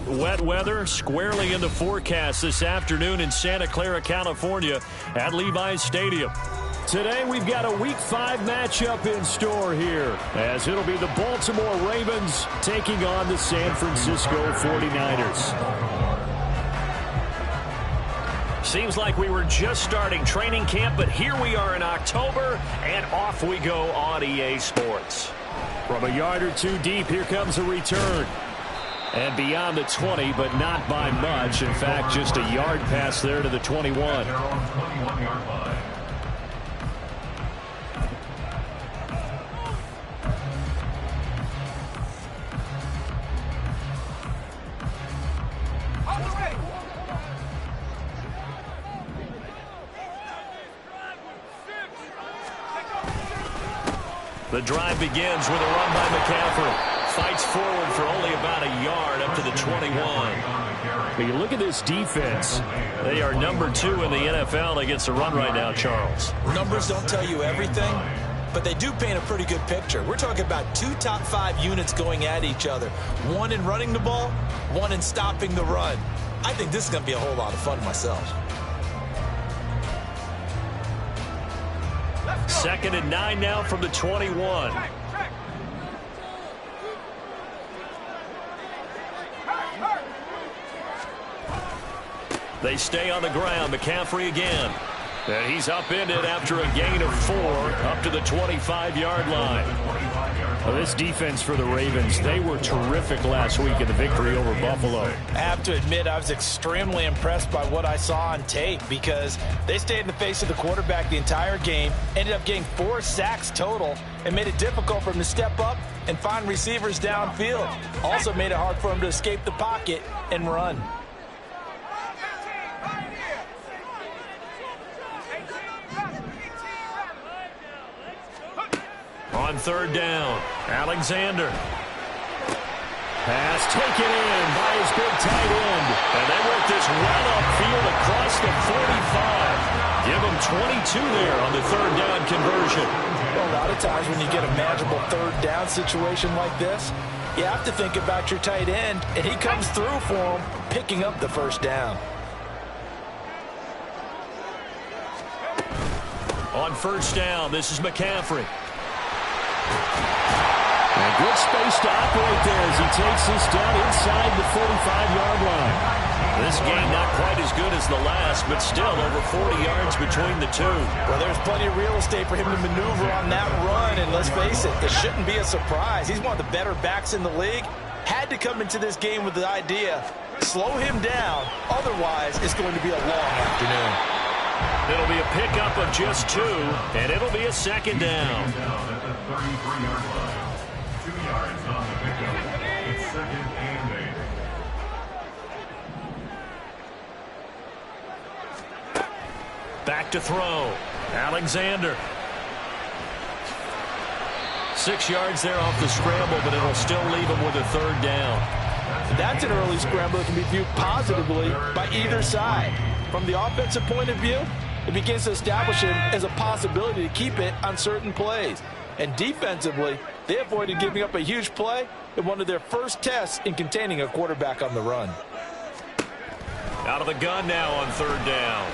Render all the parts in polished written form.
Wet weather squarely in the forecast this afternoon in Santa Clara, California at Levi's Stadium. Today we've got a Week 5 matchup in store here, as it'll be the Baltimore Ravens taking on the San Francisco 49ers. Seems like we were just starting training camp, but here we are in October, and off we go on EA Sports. From a yard or two deep, here comes a return. And beyond the 20, but not by much. In fact, just a yard pass there to the 21. The drive begins with a run by McCaffrey. Fights forward for only about a yard up to the 21. When you look at this defense, they are number 2 in the NFL against the run right now, Charles. Numbers don't tell you everything, but they do paint a pretty good picture. We're talking about 2 top 5 units going at each other. One in running the ball, one in stopping the run. I think this is going to be a whole lot of fun myself. 2nd and 9 now from the 21. They stay on the ground. McCaffrey again. And he's upended after a gain of 4 up to the 25-yard line. Well, this defense for the Ravens, they were terrific last week in the victory over Buffalo. I have to admit, I was extremely impressed by what I saw on tape because they stayed in the face of the quarterback the entire game, ended up getting 4 sacks total, and made it difficult for him to step up and find receivers downfield. Also made it hard for him to escape the pocket and run. On 3rd down, Alexander. Pass taken in by his big tight end. And they work this well upfield across the 45. Give him 22 there on the 3rd down conversion. Well, a lot of times when you get a manageable 3rd down situation like this, you have to think about your tight end, and he comes through for him, picking up the 1st down. On 1st down, this is McCaffrey. And good space to operate there as he takes this down inside the 45-yard line. This game not quite as good as the last, but still over 40 yards between the two. Well, there's plenty of real estate for him to maneuver on that run, and let's face it, this shouldn't be a surprise. He's one of the better backs in the league. Had to come into this game with the idea, slow him down, otherwise it's going to be a long afternoon. It'll be a pickup of just 2, and it'll be a 2nd down. 33-yard line. 2 yards on the pickup. It's 2nd and 8. Back to throw. Alexander. 6 yards there off the scramble, but it'll still leave him with a 3rd down. That's an early scramble that can be viewed positively by either side. From the offensive point of view, it begins to establish him as a possibility to keep it on certain plays. And defensively, they avoided giving up a huge play in one of their first tests in containing a quarterback on the run. Out of the gun now on 3rd down.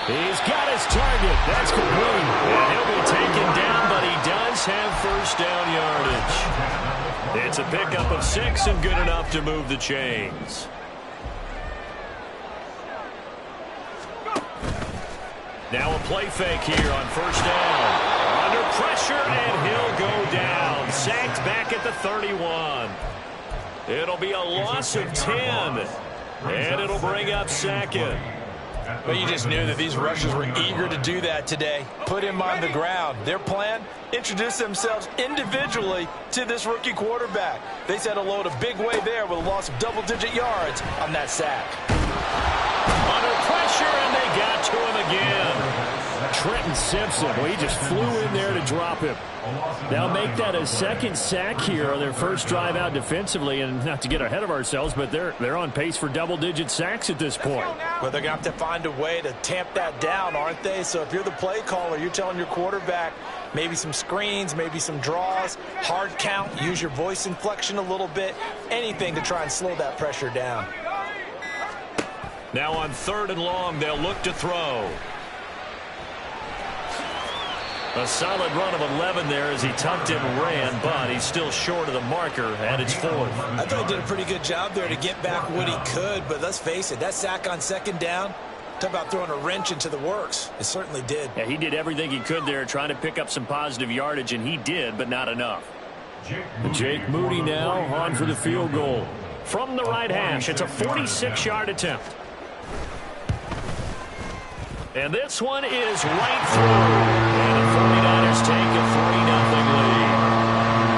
He's got his target. That's complete. And he'll be taken down, but he does have 1st down yardage. It's a pickup of 6 and good enough to move the chains. Now a play fake here on first down. Under pressure, and he'll go down. Sacked back at the 31. It'll be a loss of 10, and it'll bring up second. But you just knew that these rushers were eager to do that today. Put him on the ground. Their plan, introduce themselves individually to this rookie quarterback. They set a load a big way there with a loss of double-digit yards on that sack. Under pressure, and they got to him again. Trenton Simpson, well, he just flew in there to drop him. They'll make that a second sack here on their first drive out defensively, and not to get ahead of ourselves, but they're on pace for double-digit sacks at this point. Well, they're going to have to find a way to tamp that down, aren't they? So if you're the play caller, you're telling your quarterback maybe some screens, maybe some draws, hard count, use your voice inflection a little bit, anything to try and slow that pressure down. Now on 3rd and long, they'll look to throw. A solid run of 11 there as he tucked and ran, but he's still short of the marker, and it's 4th. I thought he did a pretty good job there to get back what he could, but let's face it, that sack on 2nd down, talk about throwing a wrench into the works. It certainly did. Yeah, he did everything he could there trying to pick up some positive yardage, and he did, but not enough. Jake Moody now on for the field goal. From the right hash, it's a 46-yard attempt. And this one is right through. And the 49ers take a 3-0 lead.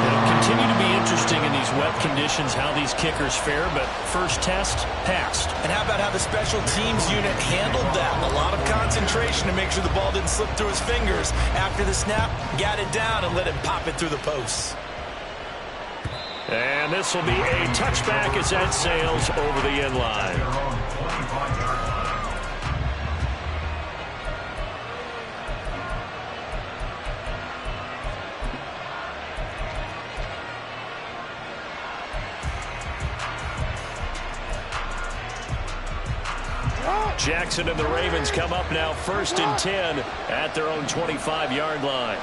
It'll continue to be interesting in these wet conditions how these kickers fare, but first test, passed. And how about how the special teams unit handled that? A lot of concentration to make sure the ball didn't slip through his fingers. After the snap, got it down and let him pop it through the posts. And this will be a touchback as that sails over the end line. Jackson and the Ravens come up now 1st and 10 at their own 25-yard line.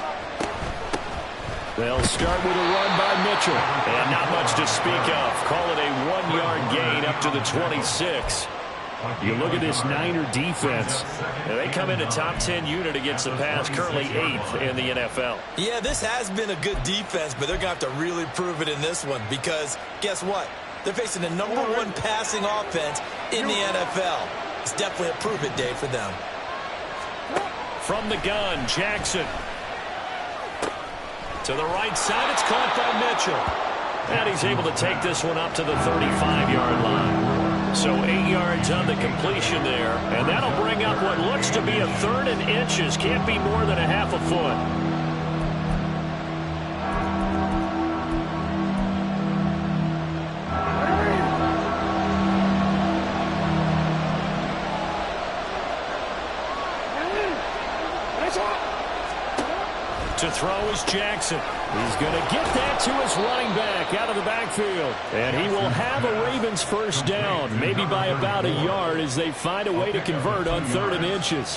They'll start with a run by Mitchell. And not much to speak of. Call it a 1-yard gain up to the 26. You look at this Niner defense. They come in a top 10 unit against the pass, currently 8th in the NFL. Yeah, this has been a good defense, but they're going to have to really prove it in this one because guess what? They're facing the #1 passing offense in the NFL. It's definitely a prove-it day for them. From the gun, Jackson. To the right side, it's caught by Mitchell. And he's able to take this one up to the 35-yard line. So 8 yards on the completion there. And that'll bring up what looks to be a 3rd and inches. Can't be more than a half a foot. To throw is Jackson. He's going to get that to his running back out of the backfield. And he will have a Ravens first down, maybe by about a yard as they find a way to convert on 3rd and inches.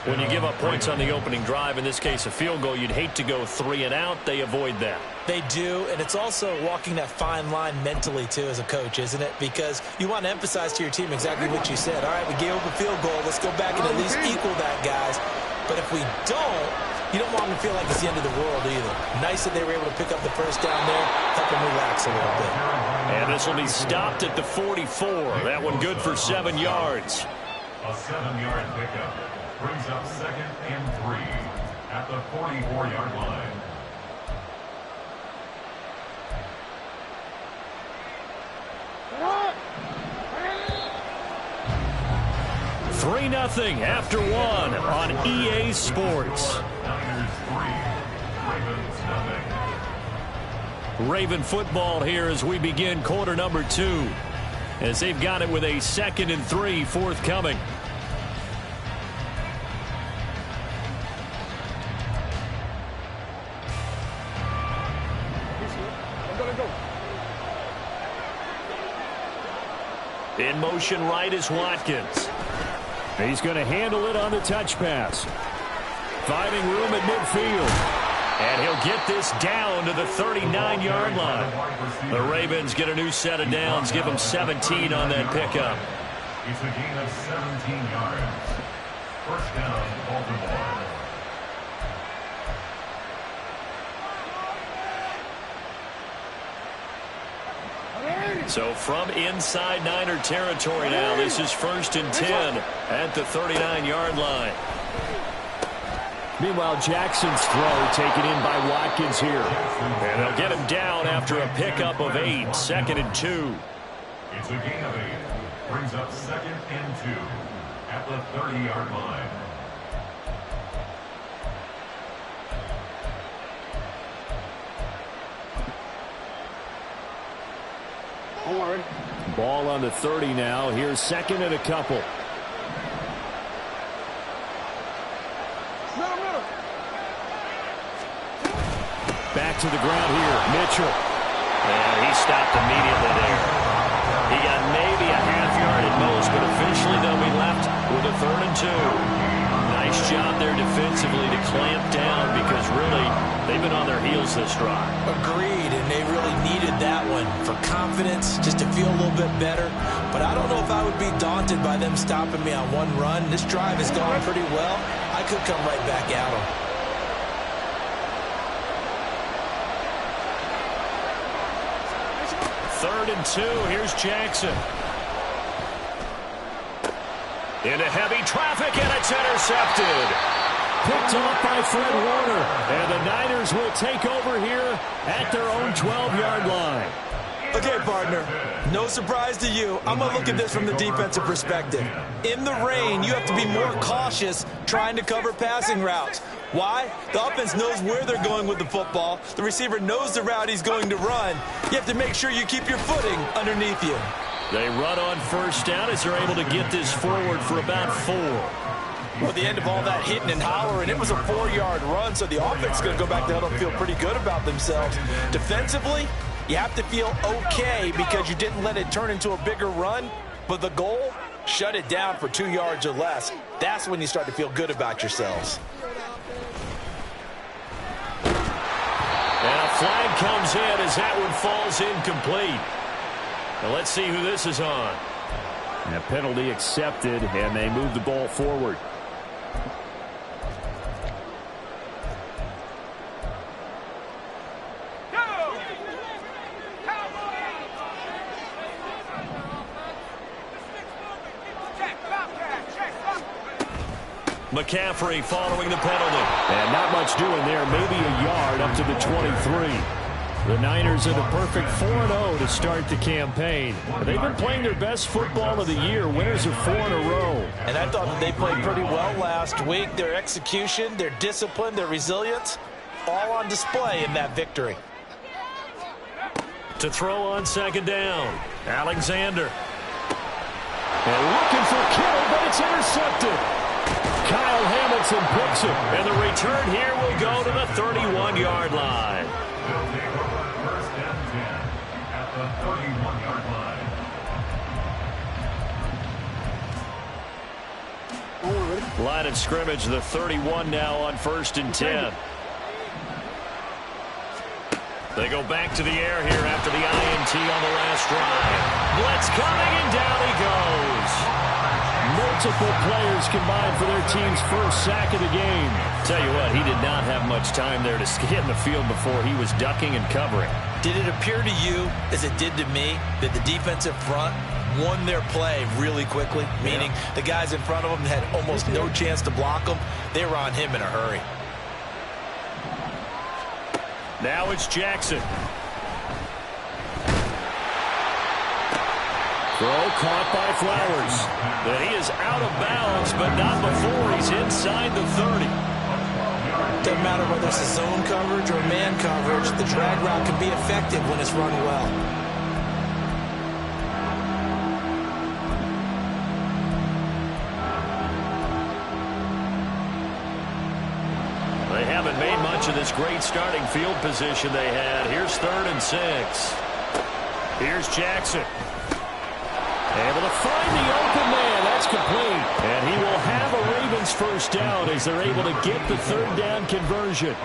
When you give up points on the opening drive, in this case a field goal, you'd hate to go 3 and out. They avoid that. They do, and it's also walking that fine line mentally, too, as a coach, isn't it? Because you want to emphasize to your team exactly what you said. All right, we gave up a field goal. Let's go back and at least equal that, guys. But if we don't, you don't want them to feel like it's the end of the world either. Nice that they were able to pick up the first down there, help them relax a little bit. And this will be stopped at the 44. That one good for 7 yards. A 7-yard pickup brings up 2nd and 3 at the 44-yard line. Three 3-0 after 1 on EA Sports. Raven football here as we begin quarter number 2. As they've got it with a 2nd and 3 forthcoming. In motion right is Watkins. He's going to handle it on the touch pass. Finding room at midfield. And he'll get this down to the 39-yard line. The Ravens get a new set of downs. Give them 17 on that pickup. It's a gain of 17 yards. First down, Baltimore. So from inside Niner territory now, this is 1st and 10 at the 39-yard line. Meanwhile, Jackson's throw taken in by Watkins here. And they'll get him down after a pickup of 8, 2nd and 2. It's a gain of 8. Brings up 2nd and 2 at the 30-yard line. Ball on the 30 now. Here's 2nd and a couple. Back to the ground here. Mitchell. And he stopped immediately there. He got maybe a half yard at most, but officially they'll be left with a 3rd and 2. Nice job there defensively to clamp down because really they've been on their heels this drive. Agreed, and they really needed that one for confidence, just to feel a little bit better. But I don't know if I would be daunted by them stopping me on one run. This drive has gone pretty well. I could come right back at them. Third and 2. Here's Jackson. Into heavy traffic, and it's intercepted. Picked off by Fred Warner. And the Niners will take over here at their own 12-yard line. Okay, partner, no surprise to you. I'm going to look at this from the defensive perspective. In the rain, you have to be more cautious trying to cover passing routes. Why? The offense knows where they're going with the football. The receiver knows the route he's going to run. You have to make sure you keep your footing underneath you. They run on 1st down as they're able to get this forward for about 4. Well, at the end of all that hitting and hollering, it was a 4-yard run, so the offense is going to go back to huddle and feel pretty good about themselves. Defensively, you have to feel okay because you didn't let it turn into a bigger run, but the goal, shut it down for 2 yards or less. That's when you start to feel good about yourselves. And a flag comes in as that one falls incomplete. Now let's see who this is on. And a penalty accepted, and they move the ball forward. McCaffrey following the penalty. And not much doing there, maybe a yard up to the 23. The Niners are the perfect 4-0 to start the campaign. They've been playing their best football of the year. Winners of 4 in a row. And I thought that they played pretty well last week. Their execution, their discipline, their resilience, all on display in that victory. To throw on 2nd down, Alexander. And looking for Kittle, but it's intercepted. Kyle Hamilton picks him. And the return here will go to the 31-yard line. They'll take over 1st and 10 at the 31-yard line. Line of scrimmage, the 31 now on 1st and 10. They go back to the air here after the INT on the last drive. Blitz coming, and down he goes. Multiple players combined for their team's first sack of the game. Tell you what, he did not have much time there to scan the field before he was ducking and covering. Did it appear to you, as it did to me, that the defensive front won their play really quickly? Meaning the guys in front of them had almost no chance to block them. They were on him in a hurry. Now it's Jackson. Throw caught by Flowers. But he is out of bounds, but not before he's inside the 30. Doesn't matter whether it's a zone coverage or man coverage, the drag route can be effective when it's run well. They haven't made much of this great starting field position they had. Here's 3rd and 6. Here's Jackson. Able to find the open man. That's complete. And he will have a Ravens first down as they're able to get the 3rd down conversion.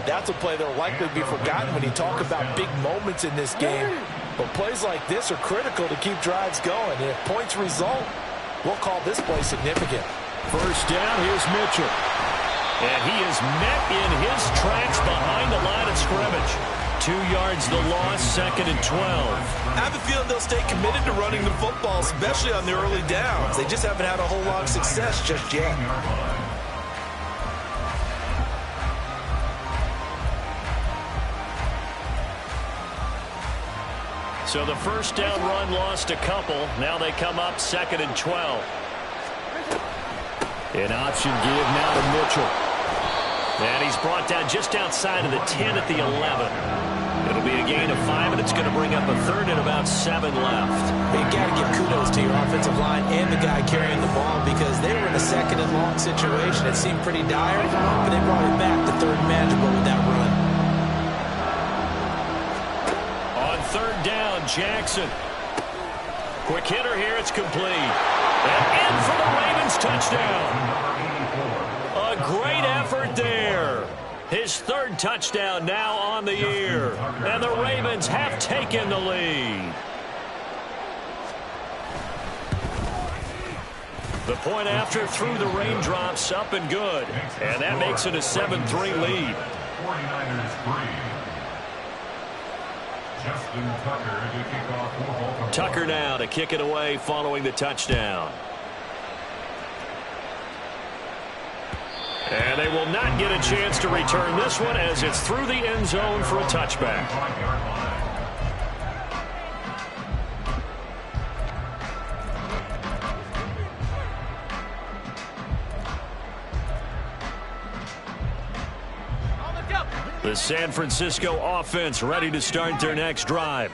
That's a play that will likely be forgotten when you talk about big moments in this game. But plays like this are critical to keep drives going. And if points result, we'll call this play significant. First down, here's Mitchell. And he is met in his tracks behind the line of scrimmage. 2 yards the loss, 2nd and 12. I have a feeling they'll stay committed to running the football, especially on the early downs. They just haven't had a whole lot of success just yet. So the first down run lost a couple. Now they come up 2nd and 12. An option give now to Mitchell. And he's brought down just outside of the 10 at the 11. It'll be a gain of 5, and it's going to bring up a 3rd and about 7 left. You got to give kudos to your offensive line and the guy carrying the ball because they were in a 2nd and long situation. It seemed pretty dire, but they brought it back to 3rd and manageable with that run. On 3rd down, Jackson. Quick hitter here, it's complete. And in for the Ravens touchdown. A great effort there. His 3rd touchdown now on the year. And the Ravens have taken the lead. The point after through the raindrops, up and good. And that makes it a 7-3 lead. 49ers 3. Justin Tucker to kick off for Baltimore. Tucker now to kick it away following the touchdown. And they will not get a chance to return this one as it's through the end zone for a touchback. The San Francisco offense ready to start their next drive.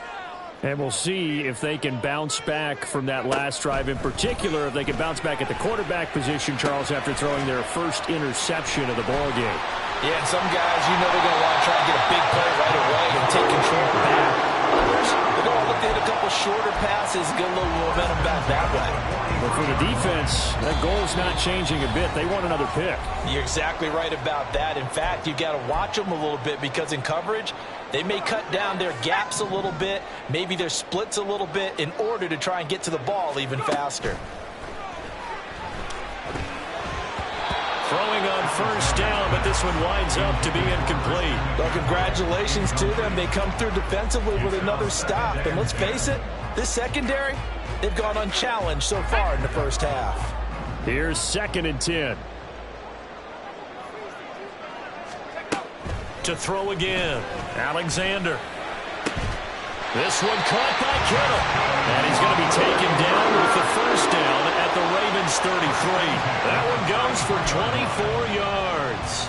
And we'll see if they can bounce back from that last drive. In particular, if they can bounce back at the quarterback position, Charles, after throwing their first interception of the ball game. Yeah, and some guys, you know they're going to want to try and get a big play right away and take control back. Others, they're going to look to hit a couple shorter passes and get a little momentum back that way. But for the defense, that goal's not changing a bit. They want another pick. You're exactly right about that. In fact, you got to watch them a little bit because in coverage, they may cut down their gaps a little bit, maybe their splits a little bit in order to try and get to the ball even faster. Throwing on first down, but this one winds up to be incomplete. Well, congratulations to them. They come through defensively with another stop. And let's face it, this secondary, they've gone unchallenged so far in the first half. Here's 2nd and 10. To throw again, Alexander. This one caught by Kittle. And he's going to be taken down with the first down at the Ravens 33. That one goes for 24 yards.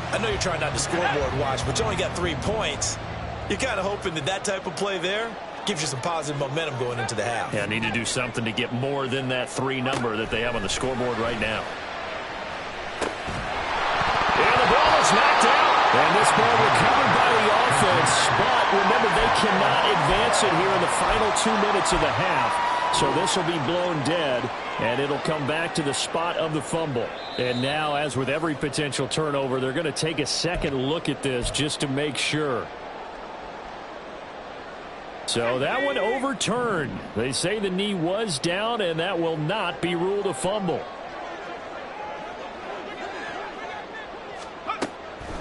I know you're trying not to scoreboard watch, but you only got 3 points. You're kind of hoping that that type of play there gives you some positive momentum going into the half. Yeah, need to do something to get more than that 3 number that they have on the scoreboard right now. And the ball is knocked out. And this ball recovered by the offense, but remember they cannot advance it here in the final 2 minutes of the half. So this will be blown dead, and it'll come back to the spot of the fumble. And now, as with every potential turnover, they're going to take a second look at this just to make sure. So that one overturned. They say the knee was down, and that will not be ruled a fumble.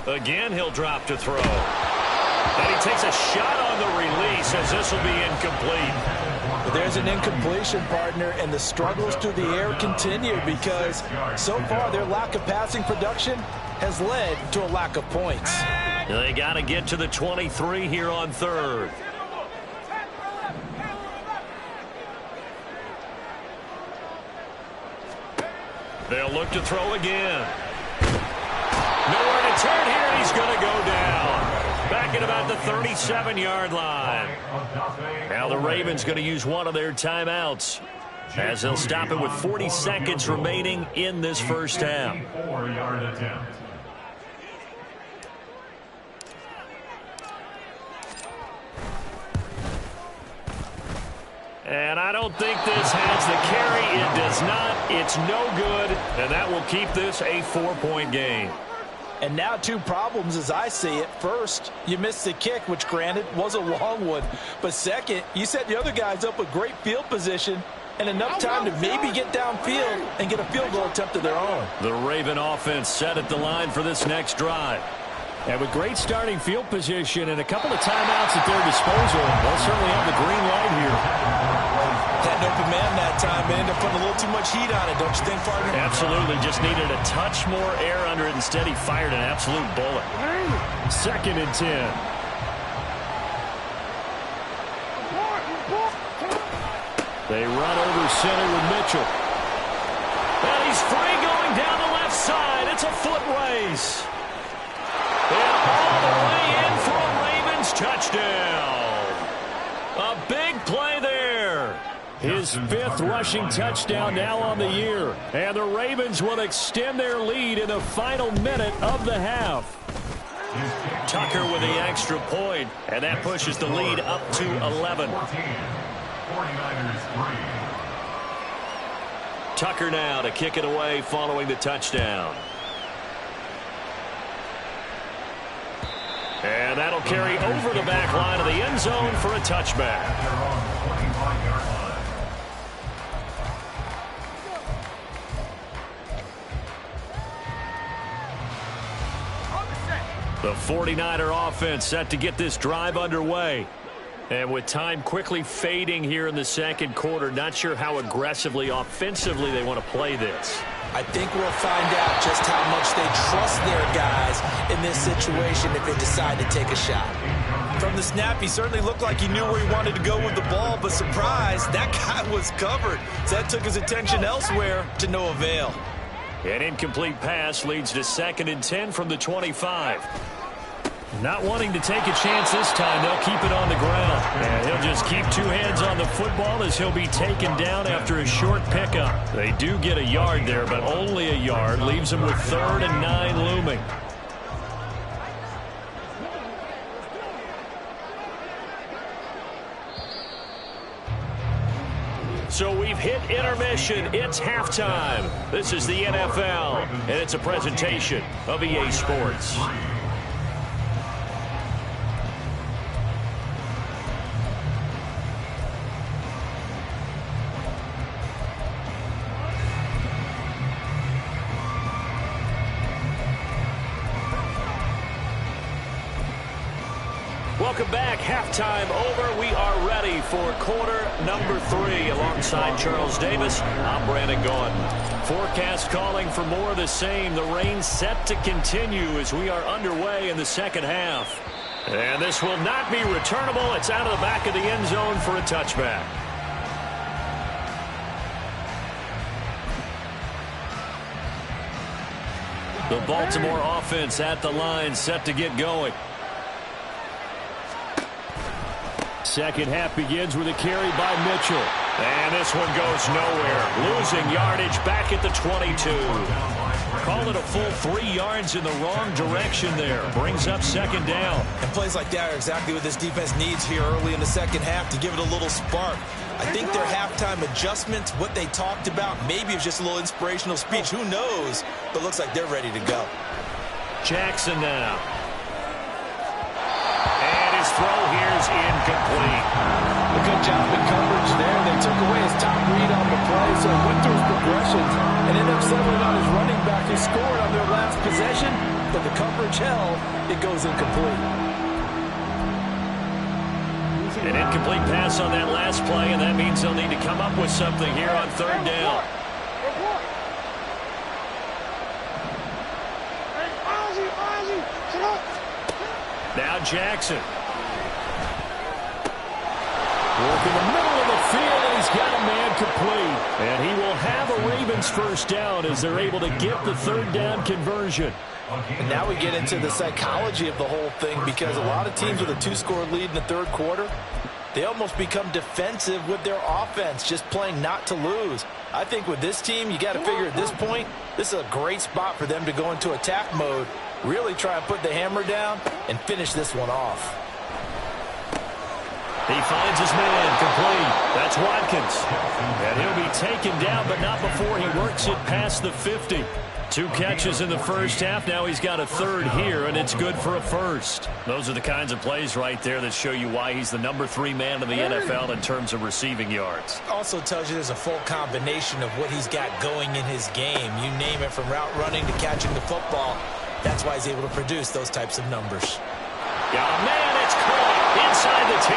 Again, he'll drop to throw. And he takes a shot on the release as this will be incomplete. But there's an incompletion, partner, and the struggles through the air continue because so far their lack of passing production has led to a lack of points. They got to get to the 23 here on 3rd. They'll look to throw again. Nowhere to turn here, and he's going to go down. Back at about the 37-yard line. Now the Ravens going to use one of their timeouts as they'll stop it with 40 seconds remaining in this first half. 4-yard attempt. And I don't think this has the carry. It does not. It's no good, and that will keep this a 4-point game. And now 2 problems as I see it. First, you missed the kick, which granted was a long one. But second, you set the other guys up with great field position, and enough time to maybe get downfield and get a field goal attempt of their own. The Raven offense set at the line for this next drive. And with great starting field position and a couple of timeouts at their disposal, they'll certainly have the green light here. Had an open man that time, but ended up putting a little too much heat on it, don't you think, partner? Absolutely. Just needed a touch more air under it. Instead, he fired an absolute bullet. 2nd and 10. They run over center with Mitchell. And he's free going down the left side. It's a foot race. And all the way in for a Ravens touchdown. A big play there. His 5th rushing touchdown now on the year. And the Ravens will extend their lead in the final minute of the half. Tucker with the extra point, and that pushes the lead up to 11. 49ers 3. Tucker now to kick it away following the touchdown. And that'll carry over the back line of the end zone for a touchback. The 49er offense set to get this drive underway. And with time quickly fading here in the second quarter, not sure how aggressively, offensively they want to play this. I think we'll find out just how much they trust their guys in this situation if they decide to take a shot. From the snap, he certainly looked like he knew where he wanted to go with the ball, but surprise, that guy was covered. So that took his attention elsewhere to no avail. An incomplete pass leads to 2nd and 10 from the 25. Not wanting to take a chance this time, they'll keep it on the ground. And he'll just keep 2 hands on the football as he'll be taken down after a short pickup. They do get a yard there, but only a yard. Leaves them with 3rd and 9 looming. So we've hit intermission. It's halftime. This is the NFL, and it's a presentation of EA Sports. Welcome back. Halftime over. We are ready for quarter number 3. Alongside Charles Davis, I'm Brandon Gaudin. Forecast calling for more of the same. The rain set to continue as we are underway in the second half. And this will not be returnable. It's out of the back of the end zone for a touchback. The Baltimore offense at the line, set to get going. Second half begins with a carry by Mitchell. And this one goes nowhere. Losing yardage back at the 22. Call it a full 3 yards in the wrong direction there. Brings up 2nd down. And plays like that are exactly what this defense needs here early in the second half to give it a little spark. I think their halftime adjustments, what they talked about, maybe it's just a little inspirational speech. Who knows? But looks like they're ready to go. Jackson now. His throw here is incomplete. A good job in coverage there. They took away his top read on the play, so he went through his progressions and ended up settling on his running back who scored on their last possession, but the coverage held. It goes incomplete. An incomplete pass on that last play, and that means they'll need to come up with something here on 3rd down. Now Jackson. Work in the middle of the field, and he's got a man complete. And he will have a Ravens 1st down as they're able to get the 3rd down conversion. And now we get into the psychology of the whole thing, because a lot of teams with a 2-score lead in the 3rd quarter, they almost become defensive with their offense, just playing not to lose. I think with this team, you got to figure at this point, this is a great spot for them to go into attack mode, really try and put the hammer down and finish this one off. He finds his man complete. That's Watkins. And he'll be taken down, but not before he works it past the 50. 2 catches in the first half. Now he's got a third here, and it's good for a first. Those are the kinds of plays right there that show you why he's the number 3 man in the NFL in terms of receiving yards. Also tells you there's a full combination of what he's got going in his game. You name it, from route running to catching the football. That's why he's able to produce those types of numbers. Got a man, it's caught inside the 10.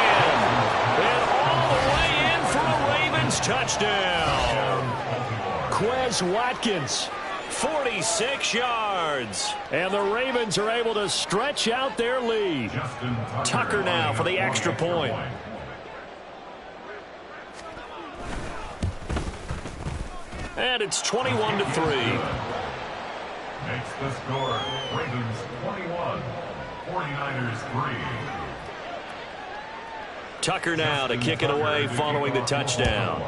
And all the way in for a Ravens touchdown. Quez Watkins, 46 yards. and the Ravens are able to stretch out their lead. Tucker now for the extra point. And it's 21-3. Makes the score Ravens 21, 49ers 3. Tucker now to kick it away following the touchdown.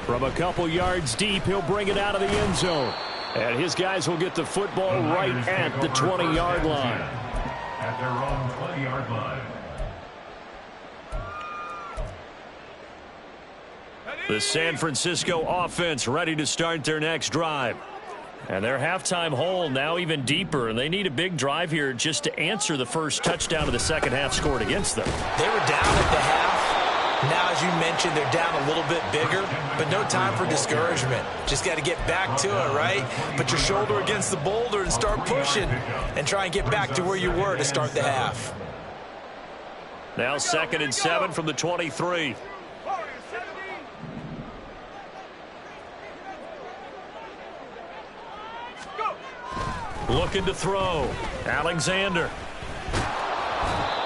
From a couple yards deep, he'll bring it out of the end zone. And his guys will get the football right at the 20-yard line. At their own 20-yard line. The San Francisco offense ready to start their next drive. And their halftime hole now even deeper, and they need a big drive here just to answer the first touchdown of the second half scored against them. They were down at the half. Now, as you mentioned, they're down a little bit bigger, but no time for discouragement. Just got to get back to it, right? Put your shoulder against the boulder and start pushing and try and get back to where you were to start the half. Now 2nd and 7 from the 23. Looking to throw. Alexander.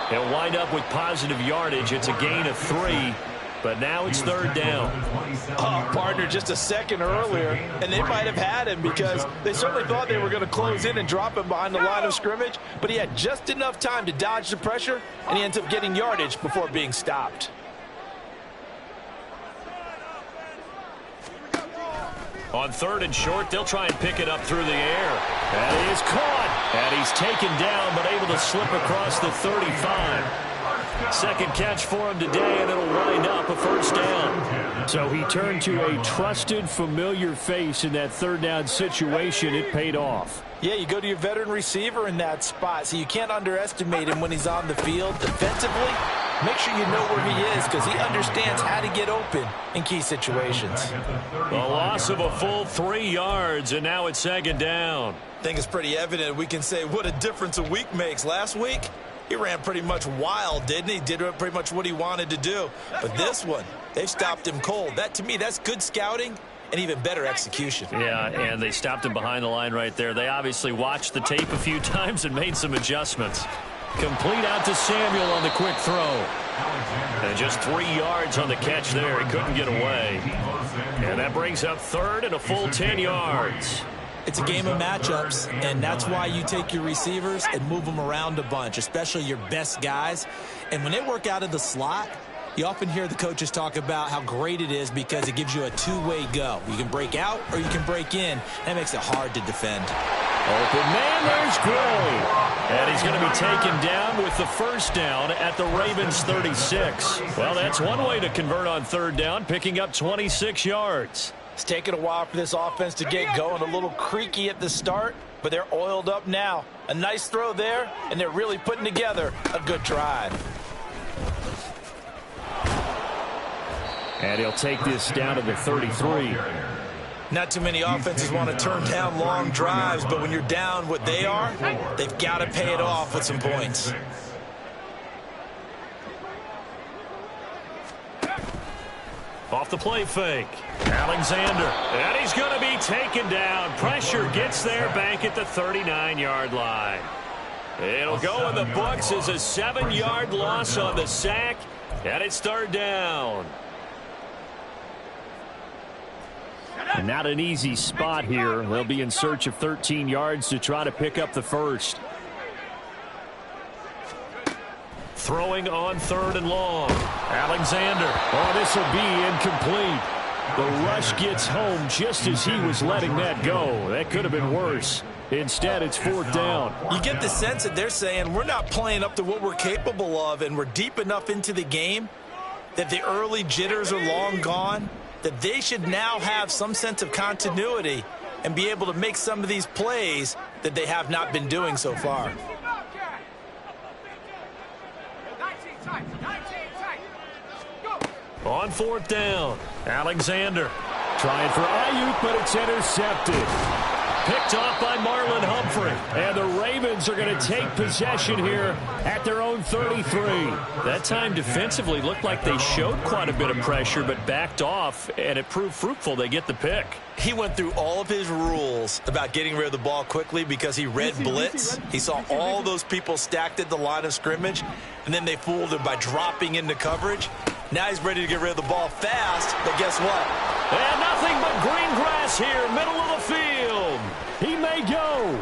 He'll wind up with positive yardage. It's a gain of 3, but now it's 3rd down. Oh, partner, just a second earlier, and they might have had him because they certainly thought they were going to close in and drop him behind the line of scrimmage, but he had just enough time to dodge the pressure, and he ends up getting yardage before being stopped. On 3rd and short, they'll try and pick it up through the air. And he is caught. And he's taken down, but able to slip across the 35. Second catch for him today, and it'll wind up a first down. So he turned to a trusted, familiar face in that 3rd down situation. It paid off. Yeah, you go to your veteran receiver in that spot, so you can't underestimate him when he's on the field. Defensively, make sure you know where he is because he understands how to get open in key situations. A loss of a full 3 yards, and now it's 2nd down. I think it's pretty evident. We can say what a difference a week makes. Last week, he ran pretty much wild, didn't he? Did pretty much what he wanted to do. But this one, they've stopped him cold. That, to me, that's good scouting and even better execution. Yeah, and they stopped him behind the line right there. They obviously watched the tape a few times and made some adjustments. Complete out to Samuel on the quick throw. And just 3 yards on the catch there. He couldn't get away. And that brings up 3rd and a full 10 yards. It's a game of matchups, and that's why you take your receivers and move them around a bunch, especially your best guys. And when they work out of the slot, you often hear the coaches talk about how great it is because it gives you a two-way go. You can break out or you can break in. That makes it hard to defend. Open man, there's Gray. And he's going to be taken down with the first down at the Ravens 36. Well, that's one way to convert on 3rd down, picking up 26 yards. It's taken a while for this offense to get going. A little creaky at the start, but they're oiled up now. A nice throw there, and they're really putting together a good drive. And he'll take this down to the 33. Not too many offenses want to turn down long drives, but when you're down what they are, they've got to pay it off with some points. Off the play fake. Alexander. And he's going to be taken down. Pressure gets there back at the 39-yard line. It'll go in the books as a 7-yard loss on the sack. And it's 3rd down. Not an easy spot here. They'll be in search of 13 yards to try to pick up the first. Throwing on 3rd and long. Alexander. Oh, this will be incomplete. The rush gets home just as he was letting that go. That could have been worse. Instead, it's 4th down. You get the sense that they're saying we're not playing up to what we're capable of, and we're deep enough into the game that the early jitters are long gone. that they should now have some sense of continuity and be able to make some of these plays that they have not been doing so far. On fourth down, Alexander trying for Ayuk, but it's intercepted. Picked off by Marlon Humphrey. And the Ravens are going to take possession here at their own 33. That time defensively looked like they showed quite a bit of pressure, but backed off, and it proved fruitful. They get the pick. He went through all of his rules about getting rid of the ball quickly because he read blitz. He saw all those people stacked at the line of scrimmage, and then they fooled him by dropping into coverage. Now he's ready to get rid of the ball fast, but guess what? And nothing but green grass here, middle of the field. He may go.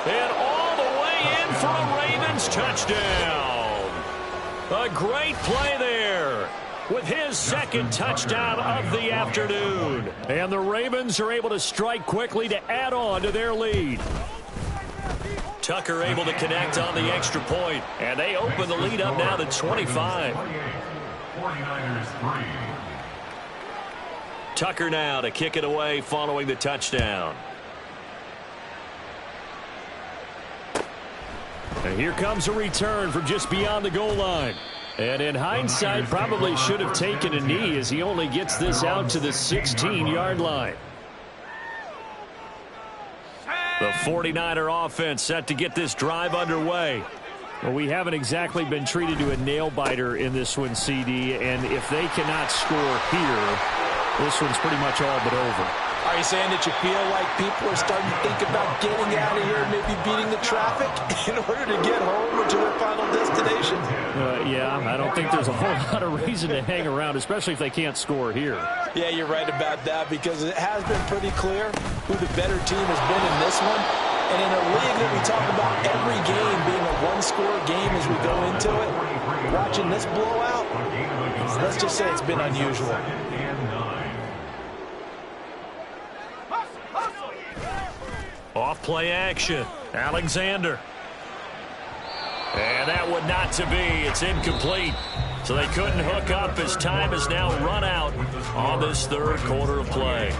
And all the way in for a Ravens touchdown. A great play there with his second touchdown of the afternoon. And the Ravens are able to strike quickly to add on to their lead. Tucker able to connect on the extra point, and they open the lead up now to 25. 49ers 3. Tucker now to kick it away following the touchdown. And here comes a return from just beyond the goal line. And in hindsight, probably should have taken a knee as he only gets this out to the 16-yard line. The 49er offense set to get this drive underway. Well, we haven't exactly been treated to a nail-biter in this one, CD, and if they cannot score here, this one's pretty much all but over. Are you saying that you feel like people are starting to think about getting out of here and maybe beating the traffic in order to get home or to their final destination? Yeah, I don't think there's a whole lot of reason to hang around, especially if they can't score here. Yeah, you're right about that because it has been pretty clear who the better team has been in this one. And in a league that we talk about every game being a one-score game as we go into it, watching this blowout, let's just say it's been unusual. Off play action, Alexander. And that one not to be. It's incomplete. So they couldn't hook up as time is now run out on this third quarter of play.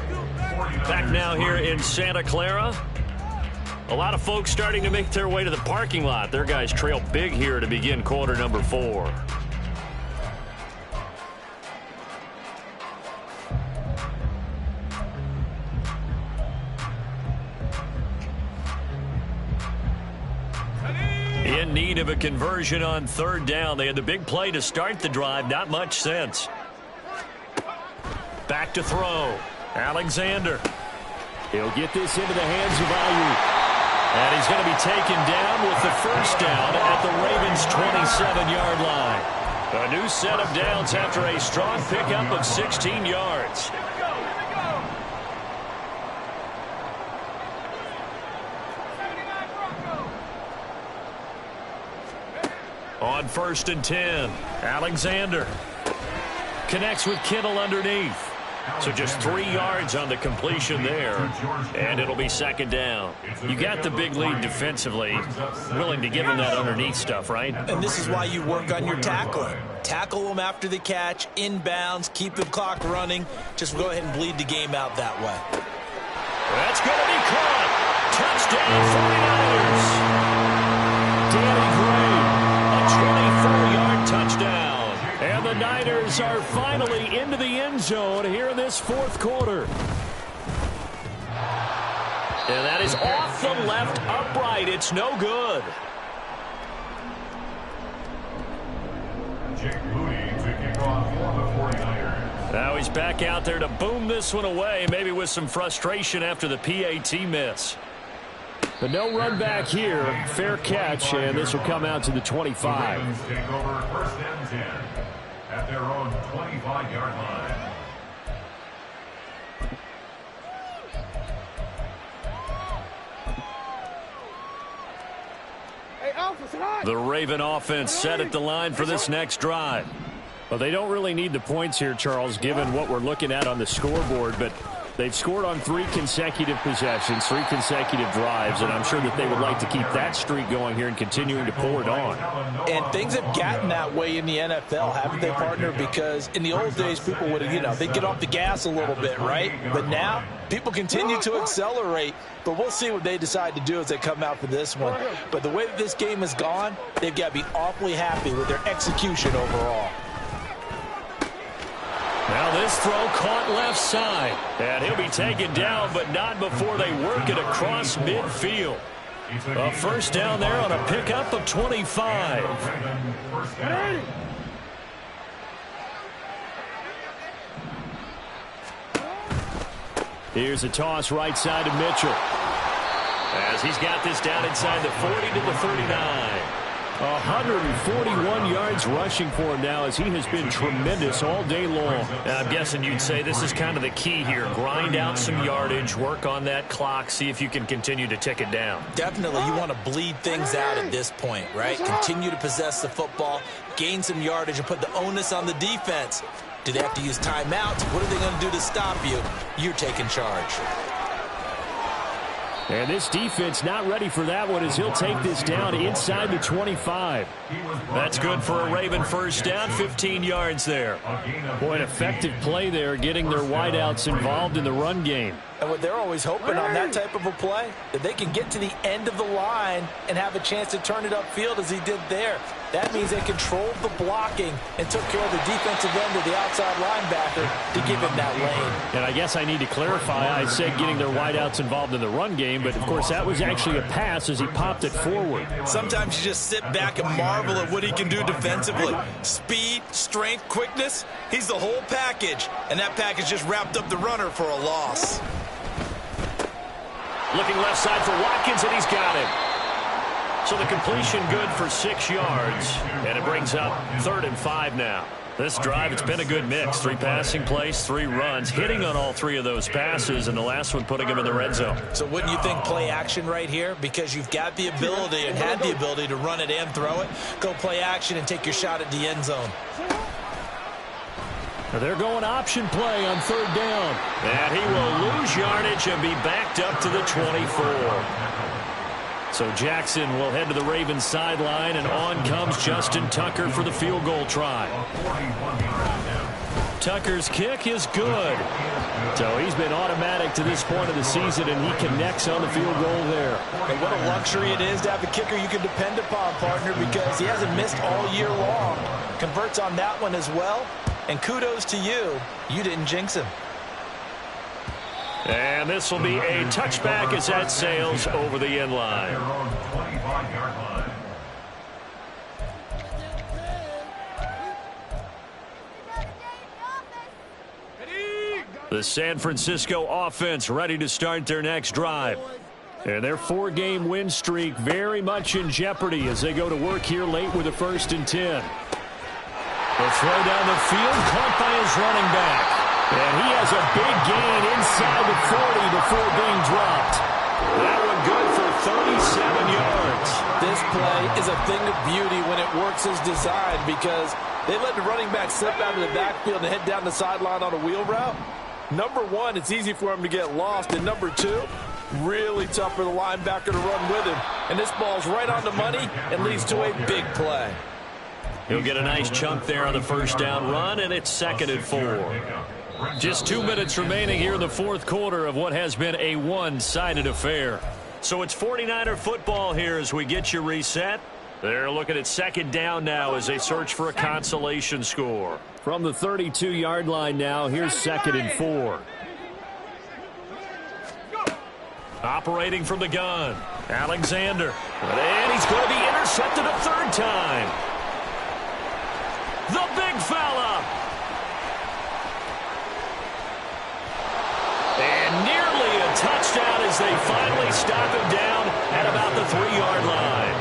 Back now here in Santa Clara. A lot of folks starting to make their way to the parking lot. Their guys trail big here to begin quarter number 4. In need of a conversion on third down. They had the big play to start the drive. Not much sense. Back to throw. Alexander. He'll get this into the hands of Ayuk. And he's going to be taken down with the first down at the Ravens' 27-yard line. A new set of downs after a strong pickup of 16 yards. On first and 10, Alexander connects with Kittle underneath. So just 3 yards on the completion there, and it'll be second down. You got the big lead defensively, willing to give them that underneath stuff, right? And this is why you work on your tackling. Tackle them after the catch, inbounds, keep the clock running. Just go ahead and bleed the game out that way. That's going to be caught. Touchdown 49ers. Danny Gray, a 24-yard touchdown. And the Niners are finally into the end zone here in this fourth quarter. And that is off the left upright. It's no good. Jake Moody to kick off for the 49ers. Now he's back out there to boom this one away, maybe with some frustration after the PAT miss. But no run back here. Fair catch, and this will come out to the 25. The Ravens take over first and 10 at their own 25-yard line. The Raven offense set at the line for this next drive. Well, they don't really need the points here, Charles, given what we're looking at on the scoreboard, but They've scored on 3 consecutive possessions, 3 consecutive drives, and I'm sure that they would like to keep that streak going here and continuing to pour it on. And things have gotten that way in the NFL, haven't they, partner? Because in the old days, people would, they'd get off the gas a little bit, right? But now, people continue to accelerate. But we'll see what they decide to do as they come out for this one. But the way that this game has gone, they've got to be awfully happy with their execution overall. Now this throw caught left side. And he'll be taken down, but not before they work it across midfield. A first down there on a pickup of 25. Here's a toss right side to Mitchell. As he's got this down inside the 40 to the 39. 141 yards rushing for him now as he has been tremendous all day long. I'm guessing you'd say this is kind of the key here. Grind out some yardage, work on that clock, see if you can continue to tick it down. Definitely, you want to bleed things out at this point, right? Continue to possess the football, gain some yardage, and put the onus on the defense. Do they have to use timeouts? What are they going to do to stop you? You're taking charge. And this defense not ready for that one as he'll take this down inside the 25. That's good for a Raven first down, 15 yards there. Boy, an effective play there, getting their wideouts involved in the run game. And what they're always hoping on that type of a play, that they can get to the end of the line and have a chance to turn it upfield as he did there. That means they controlled the blocking and took care of the defensive end of the outside linebacker to give him that lane. And I guess I need to clarify, I said getting their wideouts involved in the run game, but of course that was actually a pass as he popped it forward. Sometimes you just sit back and marvel at what he can do defensively. Speed, strength, quickness, he's the whole package. And that package just wrapped up the runner for a loss. Looking left side for Watkins, and he's got him. So the completion good for 6 yards, and it brings up 3rd and 5 now. This drive, it's been a good mix. 3 passing plays, 3 runs, hitting on all 3 of those passes, and the last one putting him in the red zone. So wouldn't you think play action right here? Because you've got the ability and had the ability to run it and throw it. Go play action and take your shot at the end zone. They're going option play on 3rd down. And he will lose yardage and be backed up to the 24. So Jackson will head to the Ravens sideline, and on comes Justin Tucker for the field goal try. Tucker's kick is good. So he's been automatic to this point of the season, and he connects on the field goal there. And what a luxury it is to have a kicker you can depend upon, partner, because he hasn't missed all year long. Converts on that one as well. And kudos to you. You didn't jinx him. And this will be a touchback as that sails over the end line. The San Francisco offense ready to start their next drive. And their 4-game win streak very much in jeopardy as they go to work here late with a 1st and 10. The throw down the field, caught by his running back. And he has a big gain inside the 40 before being dropped. That one good for 37 yards. This play is a thing of beauty when it works as designed because they let the running back slip out of the backfield and head down the sideline on a wheel route. Number 1, it's easy for him to get lost. And number 2, really tough for the linebacker to run with him. And this ball's right on the money and leads to a big play. He'll get a nice chunk there on the first down run, and it's 2nd and 4. Just 2 minutes remaining here in the 4th quarter of what has been a one-sided affair. So it's 49er football here as we get you reset. They're looking at 2nd down now as they search for a consolation score. From the 32-yard line now, here's 2nd and 4. Operating from the gun, Alexander. And he's going to be intercepted a 3rd time. The big fella. And nearly a touchdown as they finally stop him down at about the 3-yard line.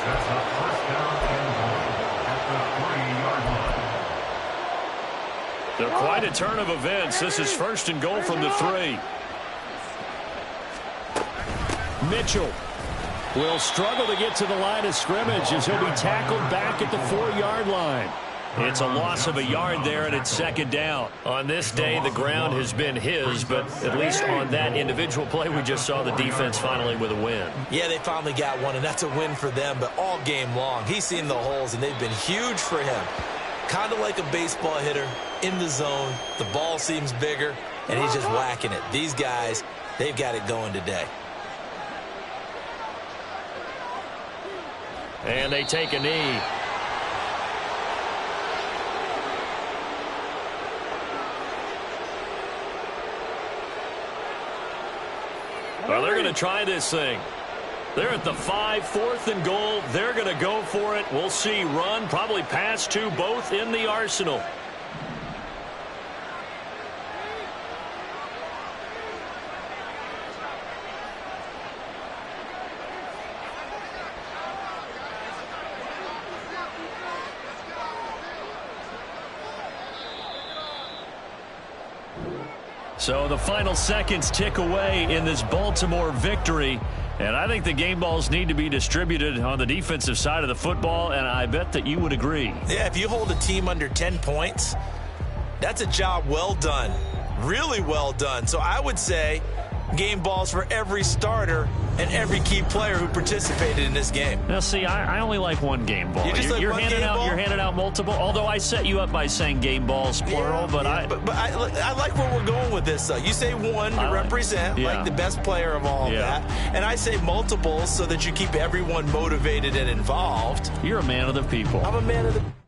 That's a first down and 1 at the 3-yard line. They're quite a turn of events. This is 1st and goal from the 3. Mitchell will struggle to get to the line of scrimmage as he'll be tackled back at the 4-yard line. It's a loss of a yard there, and it's second down. On this day, the ground has been his, but at least on that individual play, we just saw the defense finally with a win. Yeah, they finally got one, and that's a win for them, but all game long, he's seen the holes, and they've been huge for him. Kind of like a baseball hitter in the zone. The ball seems bigger, and he's just whacking it. These guys, they've got it going today. And they take a knee. Well, they're going to try this thing. They're at the 5, 4th and goal. They're going to go for it. We'll see run, probably pass to both in the arsenal. So the final seconds tick away in this Baltimore victory. And I think the game balls need to be distributed on the defensive side of the football, and I bet that you would agree. Yeah, if you hold a team under 10 points, that's a job well done. Really well done. So I would say game balls for every starter and every key player who participated in this game. Now, see, I only like one game ball. You're handing out multiple. Although I set you up by saying game balls plural, but I like where we're going with this. Though you say one to represent like the best player of all of that, and I say multiples so that you keep everyone motivated and involved. You're a man of the people. I'm a man of the.